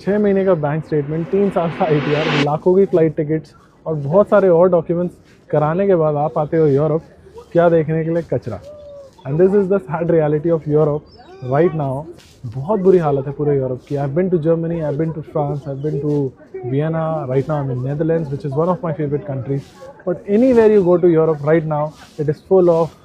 6 महीने का bank statement, 3 साल का ITR, लाखों की फ़्लाइट टिकट्स और बहुत सारे और डॉक्यूमेंट्स कराने के बाद आप आते हो यूरोप, क्या देखने के लिए? कचरा। And this is the sad reality of Europe right now. बहुत बुरी हालत है पूरे यूरोप की। I have been to Germany, I have been to France, I have been to Vienna, right now I am in Netherlands which is one of my favourite countries. But anywhere you go to Europe right now, it is full of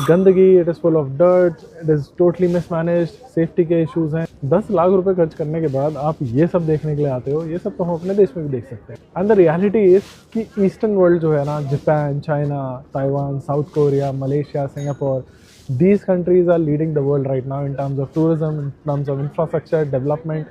गंदगी, it is full of dirt, it is totally mismanaged, safety के issues हैं। 10 लाख रुपए खर्च करने के बाद आप ये सब देखने के लिए आते हो, ये सब तो हम अपने देश में भी देख सकते हैं। एंड द रियलिटी इज़ कि ईस्टर्न वर्ल्ड जो है ना, Japan, China, Taiwan, south Korea, Malaysia, Singapore, these countries are leading the world right now in terms of tourism, in terms of infrastructure development.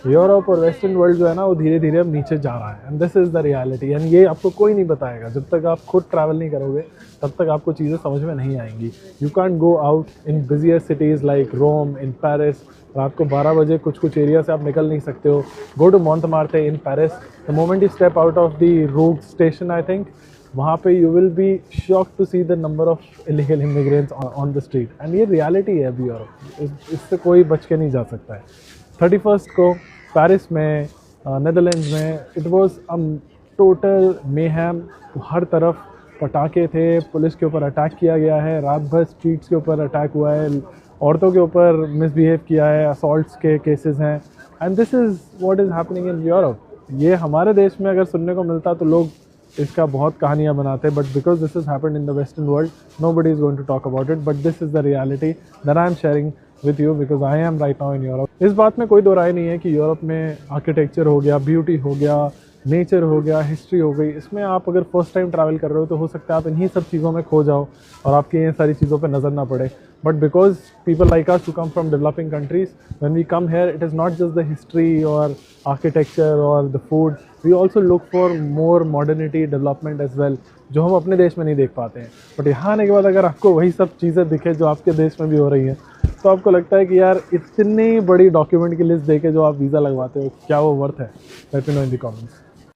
Europe और western world जो है ना, वो धीरे धीरे अब नीचे जा रहा है। And this is the reality. And ये आपको कोई नहीं बताएगा जब तक आप खुद ट्रैवल नहीं करोगे, तब तक आपको चीज़ें समझ में नहीं आएंगी। You can't go out in busier cities like Rome, in Paris. रात को 12 बजे कुछ एरिया से आप निकल नहीं सकते हो। Go to Montmartre in Paris, the moment you step out of the Rouge station, I think वहाँ पे you will be shock to see the number of illegal immigrants on the street. And ये reality है अभी Europe, इससे कोई बच के नहीं जा सकता है। 31 को पेरिस में, नेदरलैंड्स में, it was a total mayhem. हर तरफ पटाखे थे, पुलिस के ऊपर अटैक किया गया है, रात भर स्ट्रीट्स के ऊपर अटैक हुआ है, औरतों के ऊपर मिसबिहेव किया है, असॉल्ट्स के केसेस हैं। And this is what is happening in Europe. ये हमारे देश में अगर सुनने को मिलता तो लोग इसका बहुत कहानियाँ बनाते हैं, but because this is happened in the western world, nobody is going to talk about it, but this is the reality that I am sharing with you because I am right now in Europe। इस बात में कोई दो राय नहीं है कि Europe में architecture हो गया, ब्यूटी हो गया, नेचर हो गया, हिस्ट्री हो गई, इसमें आप अगर फर्स्ट टाइम ट्रैवल कर रहे हो तो हो सकता है आप इन्हीं सब चीज़ों में खो जाओ और आपकी ये सारी चीज़ों पे नज़र ना पड़े। But because people like us who come from developing countries, when we come here, it is not just the history और आर्किटेक्चर और the food, we also look for more modernity, development as well, जो हम अपने देश में नहीं देख पाते हैं। बट यहाँ आने के बाद अगर आपको वही सब चीज़ें दिखे जो आपके देश में भी हो रही हैं, तो आपको लगता है कि यार इतनी बड़ी डॉक्यूमेंट की लिस्ट देके जो आप वीज़ा लगवाते हो, क्या वो वर्थ है? Let me know in the comments.